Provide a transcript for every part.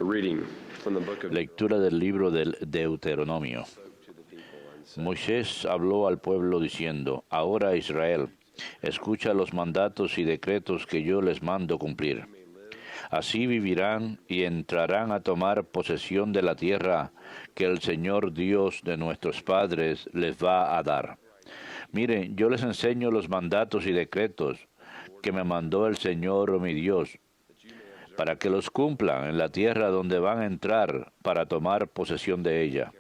A reading from the book of Lectura del libro del Deuteronomio. Moisés habló al pueblo diciendo: Ahora Israel, escucha los mandatos y decretos que yo les mando cumplir. Así vivirán y entrarán a tomar posesión de la tierra que el Señor Dios de nuestros padres les va a dar. Miren, yo les enseño los mandatos y decretos que me mandó el Señor mi Dios, para que los cumplan en la tierra donde van a entrar para tomar posesión de ella.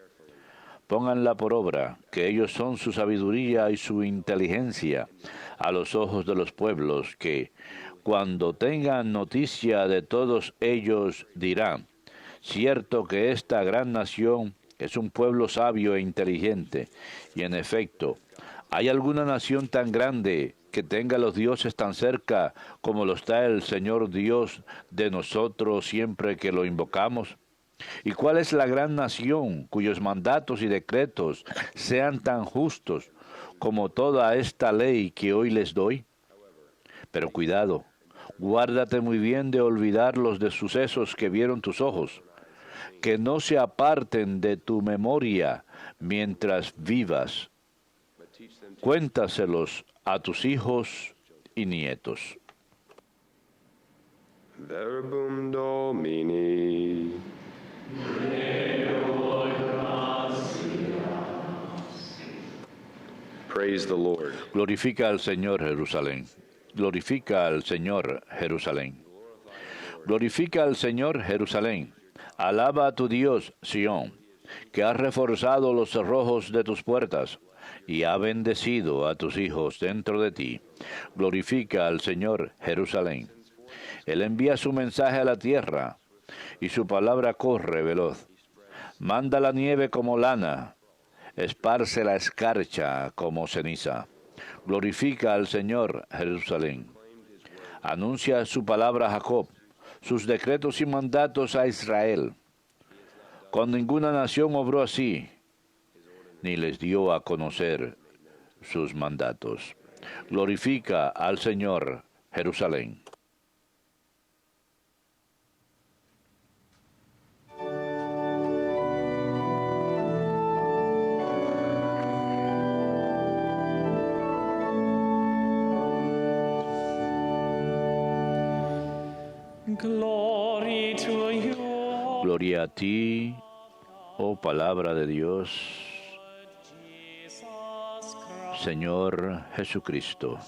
Pónganla por obra, que ellos son su sabiduría y su inteligencia a los ojos de los pueblos, que, cuando tengan noticia de todos ellos, dirán: cierto que esta gran nación es un pueblo sabio e inteligente, y en efecto, ¿hay alguna nación tan grande que tenga los dioses tan cerca como lo está el Señor Dios de nosotros siempre que lo invocamos? ¿Y cuál es la gran nación cuyos mandatos y decretos sean tan justos como toda esta ley que hoy les doy? Pero cuidado, guárdate muy bien de olvidar los de sucesos que vieron tus ojos, que no se aparten de tu memoria mientras vivas. Cuéntaselos a tus hijos y nietos. Verbum Domini. Praise the Lord. Glorifica al Señor, Jerusalén. Glorifica al Señor, Jerusalén. Glorifica al Señor, Jerusalén. Alaba a tu Dios, Sión, que ha reforzado los cerrojos de tus puertas y ha bendecido a tus hijos dentro de ti. Glorifica al Señor, Jerusalén. Él envía su mensaje a la tierra y su palabra corre veloz. Manda la nieve como lana, esparce la escarcha como ceniza. Glorifica al Señor, Jerusalén. Anuncia su palabra a Jacob, sus decretos y mandatos a Israel. Con ninguna nación obró así, ni les dio a conocer sus mandatos. Glorifica al Señor, Jerusalén. Glory to you, Gloria a ti, oh palabra de Dios, Jesus Christ. Señor Jesucristo.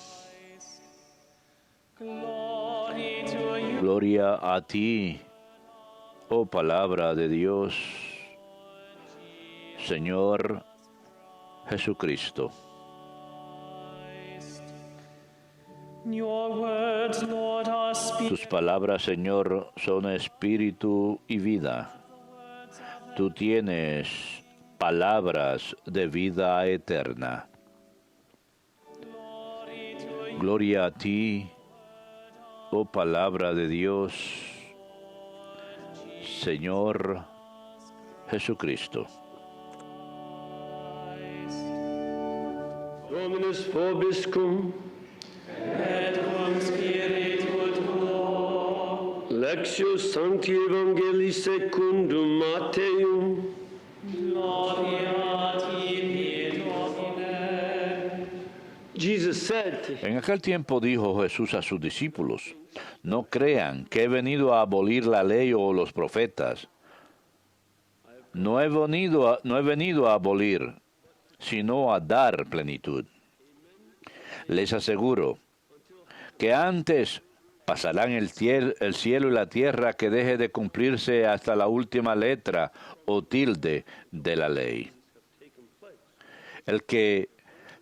Glory to you, Gloria a ti, oh palabra de Dios, Señor Jesucristo. your words, Lord, are Tus palabras, Señor, son espíritu y vida. Tú tienes palabras de vida eterna. Gloria a ti, oh palabra de Dios, Señor Jesucristo. Dominus vobiscum. et cum spiritu tuo. Lectio Sancti Evangelii secundum Matteum. Gloria a ti, Domine. Jesus said, En aquel tiempo dijo Jesús a sus discípulos: no crean que he venido a abolir la ley o los profetas. No he venido a abolir, sino a dar plenitud. Les aseguro que antes pasarán el cielo y la tierra que deje de cumplirse hasta la última letra o tilde de la ley. El que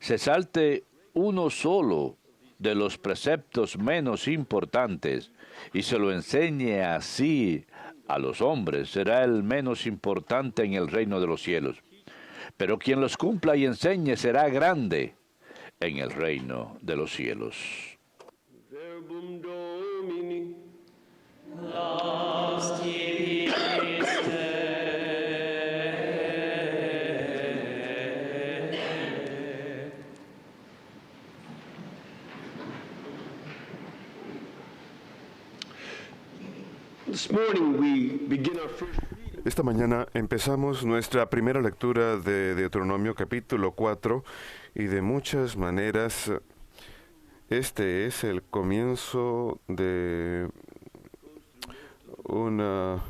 se salte uno solo de los preceptos menos importantes y se lo enseñe así a los hombres será el menos importante en el reino de los cielos. Pero quien los cumpla y enseñe será grande en el reino de los cielos. Verbum Domini. This morning we begin our first reading. Esta mañana empezamos nuestra primera lectura de Deuteronomio capítulo 4 y de muchas maneras este es el comienzo de un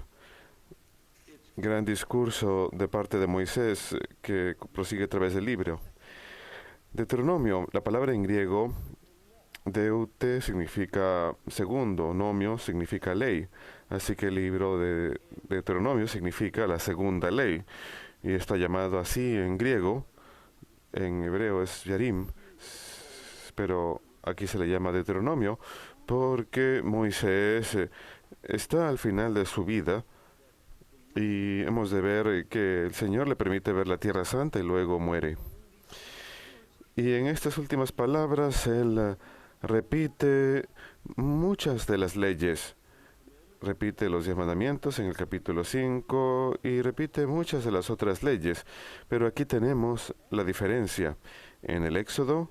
gran discurso de parte de Moisés que prosigue a través del libro. Deuteronomio, la palabra en griego, deute significa segundo, nomio significa ley. Así que el libro de Deuteronomio significa la segunda ley. Y está llamado así en griego, en hebreo es Yarim, pero aquí se le llama Deuteronomio porque Moisés está al final de su vida y hemos de ver que el Señor le permite ver la Tierra Santa y luego muere. Y en estas últimas palabras él repite muchas de las leyes. Repite los 10 mandamientos en el capítulo 5 y repite muchas de las otras leyes. Pero aquí tenemos la diferencia. En el Éxodo,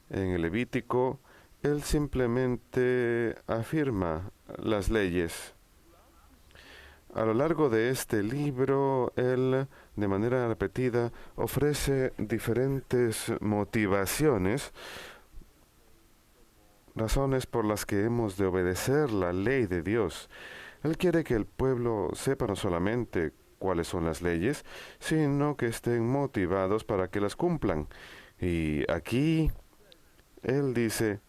en el Levítico, él simplemente afirma las leyes. A lo largo de este libro, él, de manera repetida, ofrece diferentes motivaciones, razones por las que hemos de obedecer la ley de Dios. Él quiere que el pueblo sepa no solamente cuáles son las leyes, sino que estén motivados para que las cumplan. Y aquí él dice: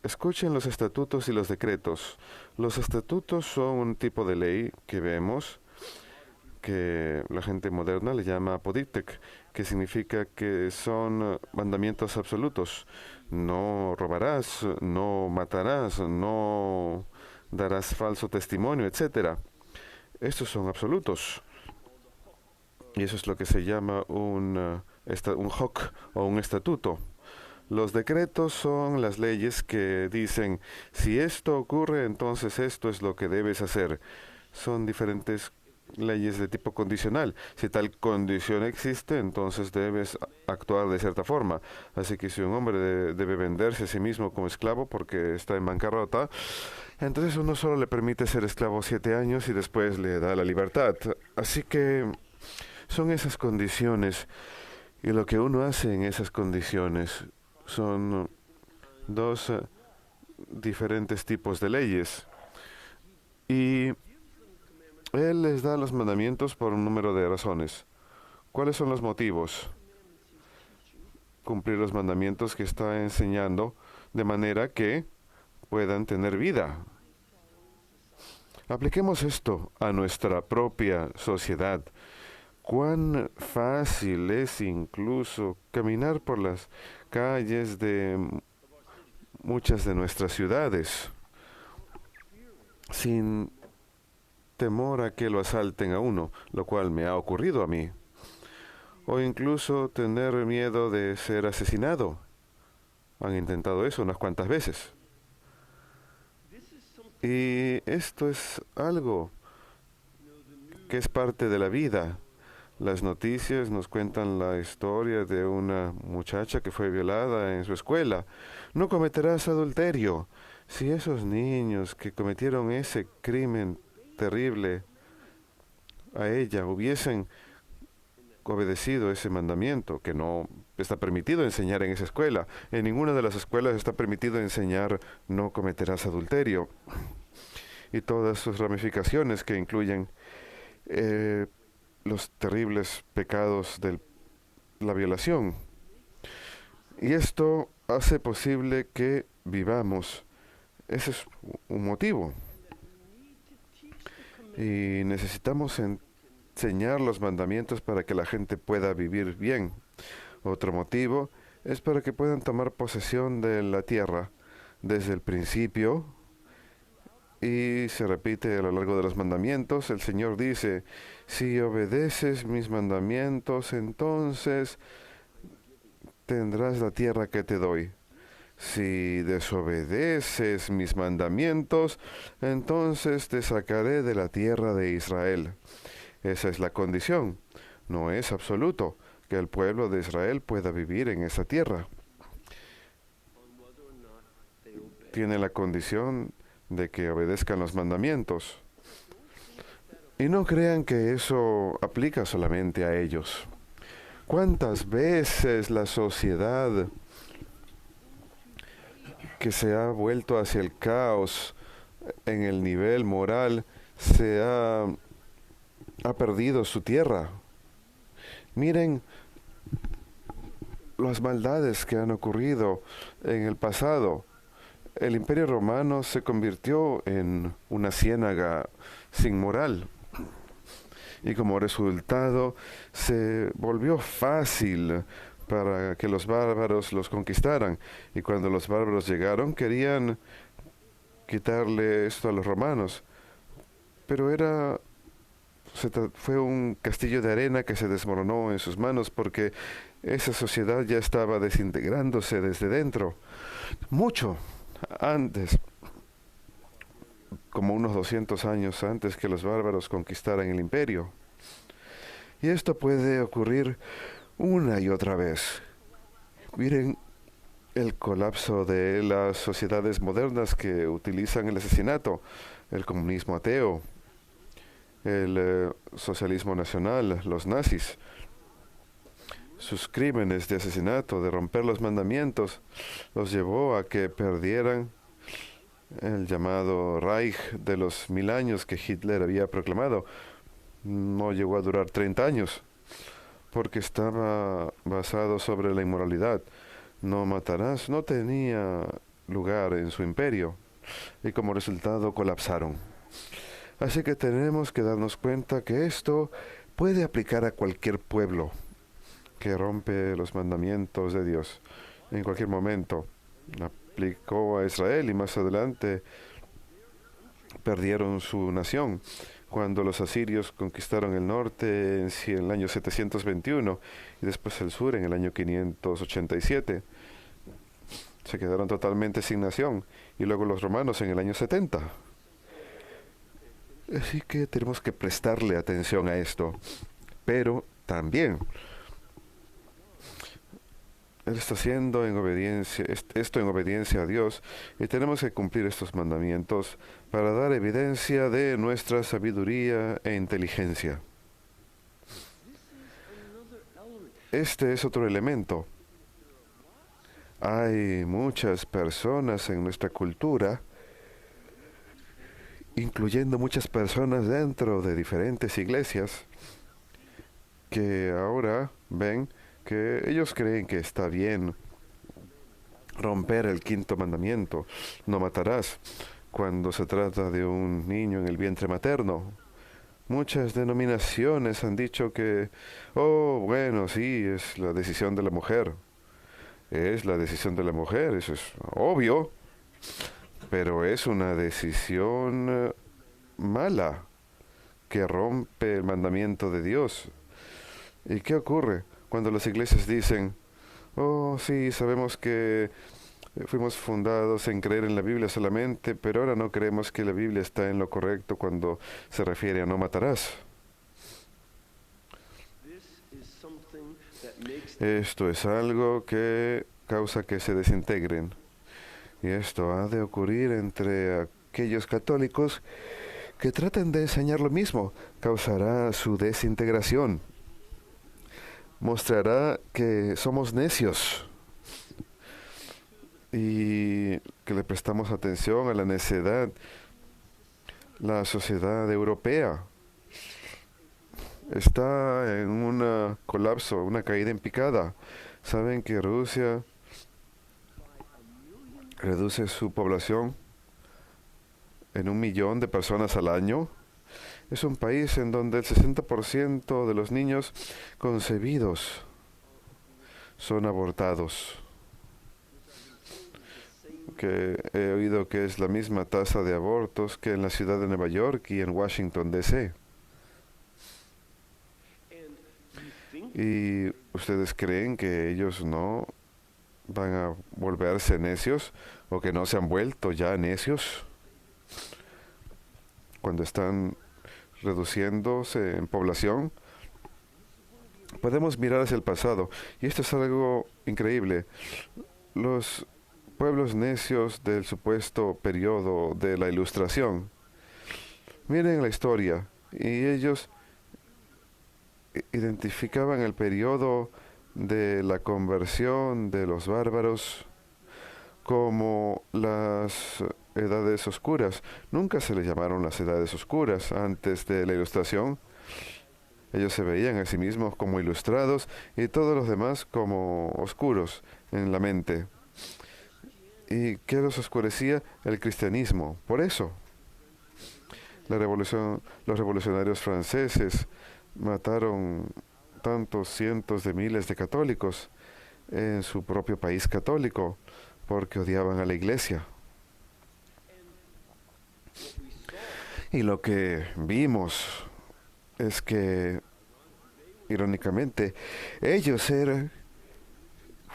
escuchen los estatutos y los decretos. Los estatutos son un tipo de ley que vemos que la gente moderna le llama apodictec, que significa que son mandamientos absolutos. No robarás, no matarás, no darás falso testimonio, etc. Estos son absolutos. Y eso es lo que se llama un hoc o un estatuto. Los decretos son las leyes que dicen, si esto ocurre, entonces esto es lo que debes hacer. Son diferentes leyes de tipo condicional. Si tal condición existe, entonces debes actuar de cierta forma. Así que si un hombre debe venderse a sí mismo como esclavo porque está en bancarrota, entonces uno solo le permite ser esclavo 7 años y después le da la libertad. Así que son esas condiciones, y lo que uno hace en esas condiciones son dos diferentes tipos de leyes. Y él les da los mandamientos por un número de razones. ¿Cuáles son los motivos? Cumplir los mandamientos que está enseñando de manera que puedan tener vida. Apliquemos esto a nuestra propia sociedad. Cuán fácil es incluso caminar por las calles de muchas de nuestras ciudades sin temor a que lo asalten a uno, lo cual me ha ocurrido a mí. O incluso tener miedo de ser asesinado. Han intentado eso unas cuantas veces. Y esto es algo que es parte de la vida. Las noticias nos cuentan la historia de una muchacha que fue violada en su escuela. No cometerás adulterio. Si esos niños que cometieron ese crimen terrible a ella hubiesen obedecido ese mandamiento, que no está permitido enseñar en esa escuela. En ninguna de las escuelas está permitido enseñar no cometerás adulterio. Y todas sus ramificaciones que incluyen los terribles pecados de la violación. Y esto hace posible que vivamos. Ese es un motivo. Y necesitamos enseñar los mandamientos para que la gente pueda vivir bien. Otro motivo es para que puedan tomar posesión de la tierra desde el principio. Y se repite a lo largo de los mandamientos. El Señor dice, si obedeces mis mandamientos, entonces tendrás la tierra que te doy. Si desobedeces mis mandamientos, entonces te sacaré de la tierra de Israel. Esa es la condición. No es absoluto que el pueblo de Israel pueda vivir en esa tierra. Tiene la condición de que obedezcan los mandamientos. Y no crean que eso aplica solamente a ellos. ¿Cuántas veces la sociedad que se ha vuelto hacia el caos en el nivel moral ha perdido su tierra? Miren las maldades que han ocurrido en el pasado. El Imperio Romano se convirtió en una ciénaga sin moral. Y como resultado se volvió fácil para que los bárbaros los conquistaran. Y cuando los bárbaros llegaron querían quitarle esto a los romanos. Pero fue un castillo de arena que se desmoronó en sus manos porque esa sociedad ya estaba desintegrándose desde dentro. Mucho antes, como unos 200 años antes que los bárbaros conquistaran el imperio. Y esto puede ocurrir una y otra vez. Miren el colapso de las sociedades modernas que utilizan el asesinato, el comunismo ateo, el socialismo nacional, los nazis. Sus crímenes de asesinato, de romper los mandamientos, los llevó a que perdieran el llamado Reich de los 1000 años que Hitler había proclamado. No llegó a durar 30 años, porque estaba basado sobre la inmoralidad. No matarás, no tenía lugar en su imperio, y como resultado colapsaron. Así que tenemos que darnos cuenta que esto puede aplicar a cualquier pueblo que rompe los mandamientos de Dios. En cualquier momento aplicó a Israel y más adelante perdieron su nación cuando los asirios conquistaron el norte en el año 721 y después el sur en el año 587. Se quedaron totalmente sin nación, y luego los romanos en el año 70. Así que tenemos que prestarle atención a esto. Pero también Él está haciendo esto en obediencia a Dios, y tenemos que cumplir estos mandamientos para dar evidencia de nuestra sabiduría e inteligencia. Este es otro elemento. Hay muchas personas en nuestra cultura, incluyendo muchas personas dentro de diferentes iglesias, que ahora ven que ellos creen que está bien romper el 5º mandamiento, no matarás, cuando se trata de un niño en el vientre materno. Muchas denominaciones han dicho que, oh, bueno, sí, es la decisión de la mujer. Es la decisión de la mujer, eso es obvio, pero es una decisión mala que rompe el mandamiento de Dios. ¿Y qué ocurre cuando las iglesias dicen, oh, sí, sabemos que fuimos fundados en creer en la Biblia solamente, pero ahora no creemos que la Biblia está en lo correcto cuando se refiere a no matarás? Esto es algo que causa que se desintegren. Y esto ha de ocurrir entre aquellos católicos que traten de enseñar lo mismo. Causará su desintegración. Mostrará que somos necios y que le prestamos atención a la necedad. La sociedad europea está en un colapso, una caída en picada. Saben que Rusia reduce su población en 1 millón de personas al año. Es un país en donde el 60% de los niños concebidos son abortados. Que he oído que es la misma tasa de abortos que en la ciudad de Nueva York y en Washington, D.C. ¿Y ustedes creen que ellos no van a volverse necios o que no se han vuelto ya necios cuando están reduciéndose en población? Podemos mirar hacia el pasado, y esto es algo increíble. Los pueblos necios del supuesto periodo de la Ilustración. Miren la historia, y ellos identificaban el periodo de la conversión de los bárbaros como las edades oscuras. Nunca se les llamaron las edades oscuras antes de la Ilustración. Ellos se veían a sí mismos como ilustrados y todos los demás como oscuros en la mente. ¿Y qué los oscurecía? El cristianismo. Por eso, los revolucionarios franceses mataron tantos cientos de miles de católicos en su propio país católico porque odiaban a la iglesia. Y lo que vimos es que, irónicamente, ellos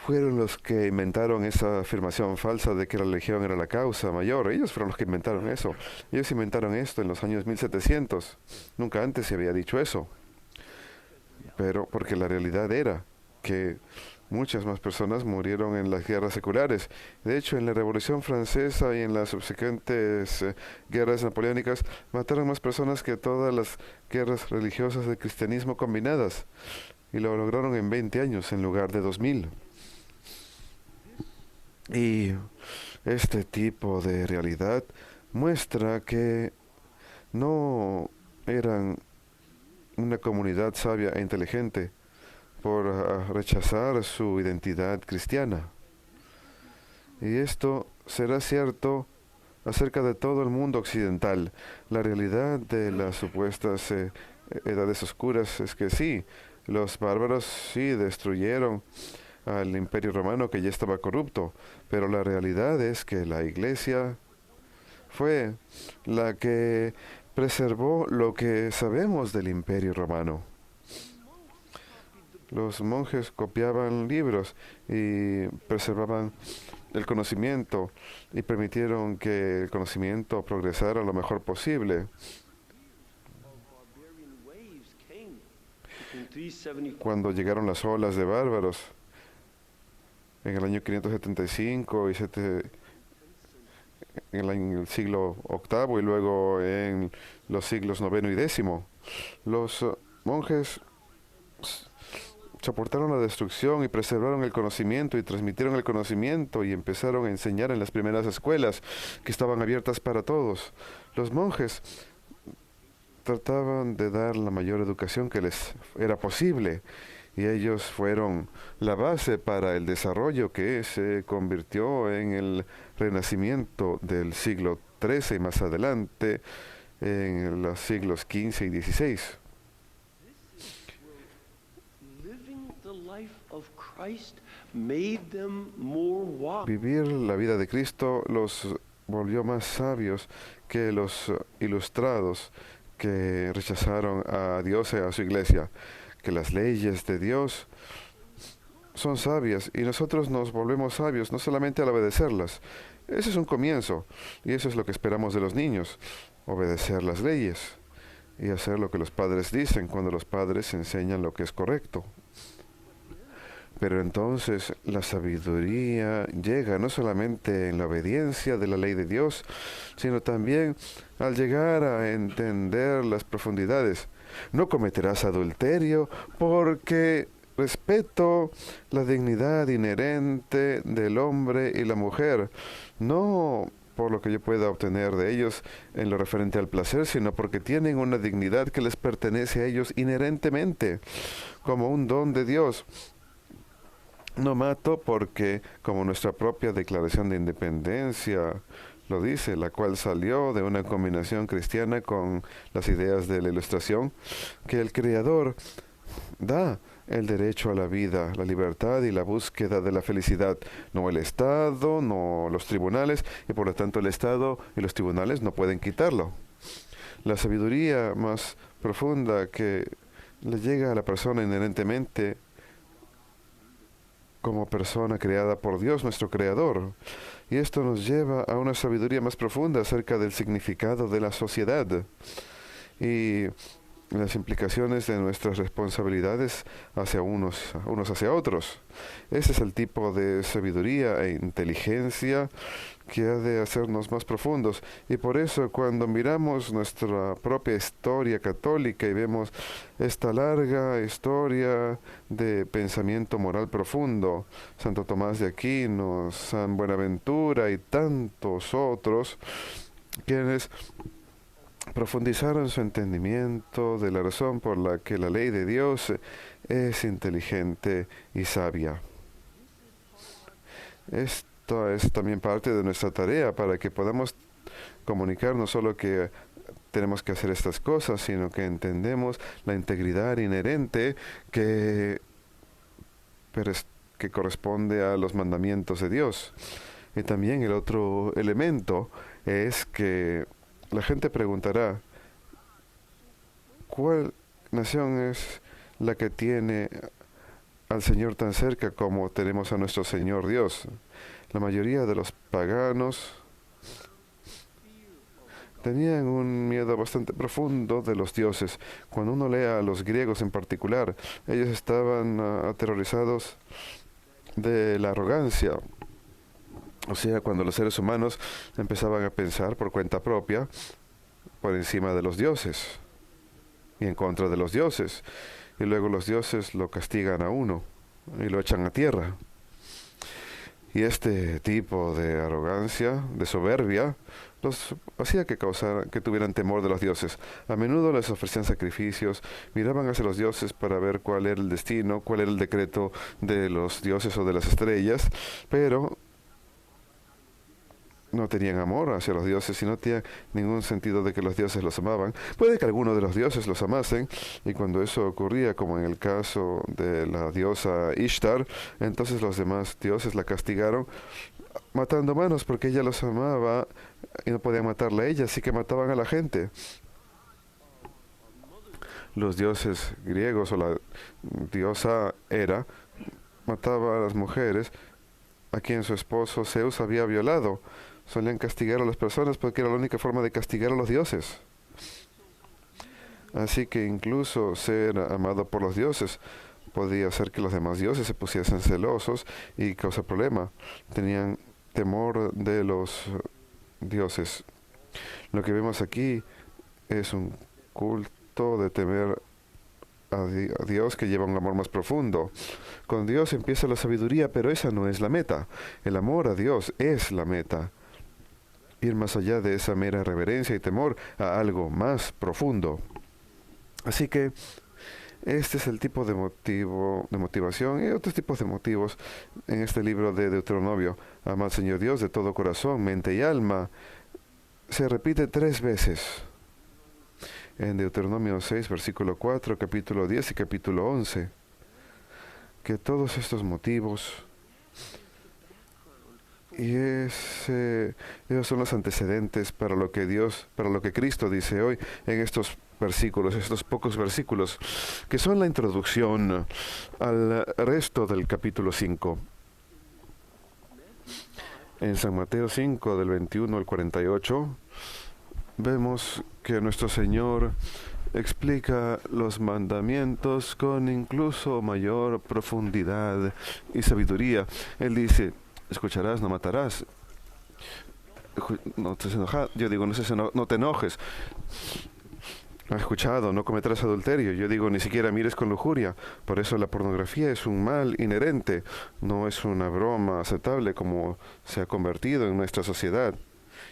fueron los que inventaron esa afirmación falsa de que la religión era la causa mayor. Ellos fueron los que inventaron eso. Ellos inventaron esto en los años 1700. Nunca antes se había dicho eso. Pero porque la realidad era que muchas más personas murieron en las guerras seculares. De hecho, en la Revolución Francesa y en las subsecuentes guerras napoleónicas, mataron más personas que todas las guerras religiosas del cristianismo combinadas. Y lo lograron en 20 años en lugar de 2000. Y este tipo de realidad muestra que no eran una comunidad sabia e inteligente por rechazar su identidad cristiana. Y esto será cierto acerca de todo el mundo occidental. La realidad de las supuestas edades oscuras es que sí, los bárbaros sí destruyeron al Imperio Romano, que ya estaba corrupto, pero la realidad es que la Iglesia fue la que preservó lo que sabemos del Imperio Romano. Los monjes copiaban libros y preservaban el conocimiento y permitieron que el conocimiento progresara lo mejor posible. Cuando llegaron las olas de bárbaros en el año 575 en el siglo VIII y luego en los siglos IX y X, los monjes soportaron la destrucción y preservaron el conocimiento y transmitieron el conocimiento y empezaron a enseñar en las primeras escuelas que estaban abiertas para todos. Los monjes trataban de dar la mayor educación que les era posible y ellos fueron la base para el desarrollo que se convirtió en el renacimiento del siglo XIII y más adelante en los siglos XV y XVI. Vivir la vida de Cristo los volvió más sabios que los ilustrados que rechazaron a Dios y a su iglesia, que las leyes de Dios son sabias y nosotros nos volvemos sabios no solamente al obedecerlas. Ese es un comienzo y eso es lo que esperamos de los niños, obedecer las leyes y hacer lo que los padres dicen cuando los padres enseñan lo que es correcto. Pero entonces la sabiduría llega no solamente en la obediencia de la ley de Dios, sino también al llegar a entender las profundidades. No cometerás adulterio porque respeto la dignidad inherente del hombre y la mujer, no por lo que yo pueda obtener de ellos en lo referente al placer, sino porque tienen una dignidad que les pertenece a ellos inherentemente, como un don de Dios. No mato porque, como nuestra propia Declaración de Independencia lo dice, la cual salió de una combinación cristiana con las ideas de la Ilustración, que el Creador da el derecho a la vida, la libertad y la búsqueda de la felicidad, no el Estado, no los tribunales, y por lo tanto el Estado y los tribunales no pueden quitarlo. La sabiduría más profunda que le llega a la persona inherentemente como persona creada por Dios, nuestro Creador. Y esto nos lleva a una sabiduría más profunda acerca del significado de la sociedad. Y las implicaciones de nuestras responsabilidades hacia unos hacia otros. Ese es el tipo de sabiduría e inteligencia que ha de hacernos más profundos. Y por eso cuando miramos nuestra propia historia católica y vemos esta larga historia de pensamiento moral profundo, Santo Tomás de Aquino, San Buenaventura y tantos otros, quienes profundizaron su entendimiento de la razón por la que la ley de Dios es inteligente y sabia. Esto es también parte de nuestra tarea para que podamos comunicar no solo que tenemos que hacer estas cosas, sino que entendemos la integridad inherente que corresponde a los mandamientos de Dios. Y también el otro elemento es que la gente preguntará, ¿cuál nación es la que tiene al Señor tan cerca como tenemos a nuestro Señor Dios? La mayoría de los paganos tenían un miedo bastante profundo de los dioses. Cuando uno lee a los griegos en particular, ellos estaban aterrorizados de la arrogancia. O sea, cuando los seres humanos empezaban a pensar por cuenta propia, por encima de los dioses y en contra de los dioses. Y luego los dioses lo castigan a uno y lo echan a tierra. Y este tipo de arrogancia, de soberbia, los hacía que tuvieran temor de los dioses. A menudo les ofrecían sacrificios, miraban hacia los dioses para ver cuál era el destino, cuál era el decreto de los dioses o de las estrellas, pero no tenían amor hacia los dioses y no tenían ningún sentido de que los dioses los amaban. Puede que algunos de los dioses los amasen, y cuando eso ocurría, como en el caso de la diosa Ishtar, entonces los demás dioses la castigaron matando humanos porque ella los amaba y no podían matarla a ella, así que mataban a la gente. Los dioses griegos o la diosa Hera mataba a las mujeres a quien su esposo Zeus había violado. Solían castigar a las personas porque era la única forma de castigar a los dioses. Así que incluso ser amado por los dioses podía hacer que los demás dioses se pusiesen celosos y causar problema. Tenían temor de los dioses. Lo que vemos aquí es un culto de temer a Dios que lleva un amor más profundo. Con Dios empieza la sabiduría, pero esa no es la meta. El amor a Dios es la meta. Ir más allá de esa mera reverencia y temor a algo más profundo. Así que este es el tipo de motivación y otros tipos de motivos en este libro de Deuteronomio. Ama al Señor Dios de todo corazón, mente y alma. Se repite 3 veces. En Deuteronomio 6, versículo 4, capítulo 10 y capítulo 11. Que todos estos motivos y esos son los antecedentes para lo que Cristo dice hoy en estos versículos, estos pocos versículos, que son la introducción al resto del capítulo 5. En San Mateo 5, del 21 al 48, vemos que nuestro Señor explica los mandamientos con incluso mayor profundidad y sabiduría. Él dice: escucharás, no matarás. No te enojes. Yo digo, no te enojes. Has escuchado, no cometerás adulterio. Yo digo, ni siquiera mires con lujuria. Por eso la pornografía es un mal inherente. No es una broma aceptable como se ha convertido en nuestra sociedad.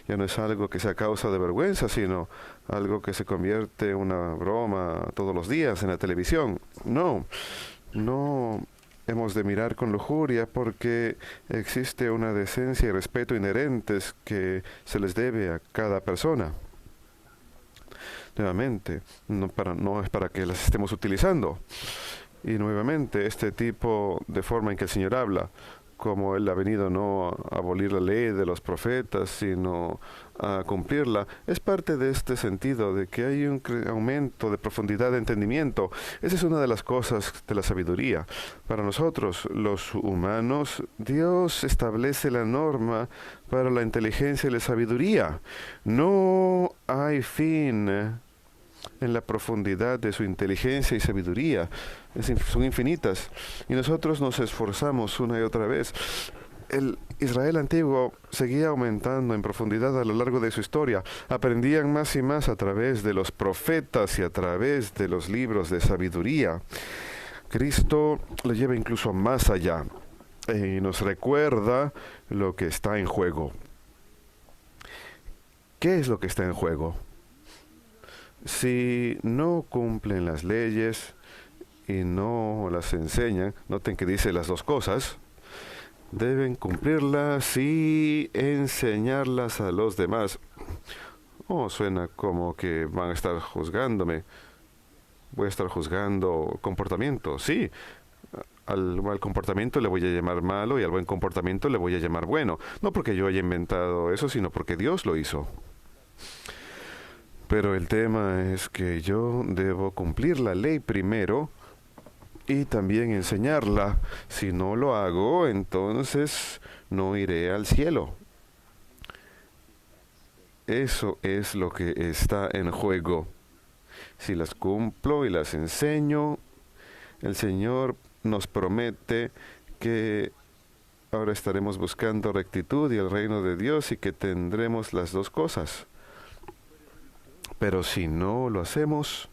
Ya no es algo que sea causa de vergüenza, sino algo que se convierte en una broma todos los días en la televisión. No hemos de mirar con lujuria porque existe una decencia y respeto inherentes que se les debe a cada persona. Nuevamente, no es para que las estemos utilizando. Y nuevamente, este tipo de forma en que el Señor habla, como Él ha venido no a abolir la ley de los profetas, sino a cumplirla, es parte de este sentido, de que hay un aumento de profundidad de entendimiento. Esa es una de las cosas de la sabiduría. Para nosotros, los humanos, Dios establece la norma para la inteligencia y la sabiduría. No hay fin en la profundidad de su inteligencia y sabiduría. Son infinitas. Y nosotros nos esforzamos una y otra vez. El Israel antiguo seguía aumentando en profundidad a lo largo de su historia. Aprendían más y más a través de los profetas y a través de los libros de sabiduría. Cristo lo lleva incluso más allá y nos recuerda lo que está en juego. ¿Qué es lo que está en juego? Si no cumplen las leyes y no las enseñan, noten que dice las dos cosas, deben cumplirlas y enseñarlas a los demás. Suena como que van a estar juzgándome. Voy a estar juzgando comportamiento. Sí, al mal comportamiento le voy a llamar malo y al buen comportamiento le voy a llamar bueno. No porque yo haya inventado eso, sino porque Dios lo hizo. Pero el tema es que yo debo cumplir la ley primero y también enseñarla. Si no lo hago, entonces no iré al cielo. Eso es lo que está en juego. Si las cumplo y las enseño, el Señor nos promete que ahora estaremos buscando rectitud y el reino de Dios y que tendremos las dos cosas. Pero si no lo hacemos,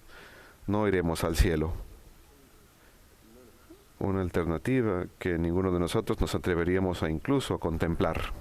no iremos al cielo. Una alternativa que ninguno de nosotros nos atreveríamos a incluso contemplar.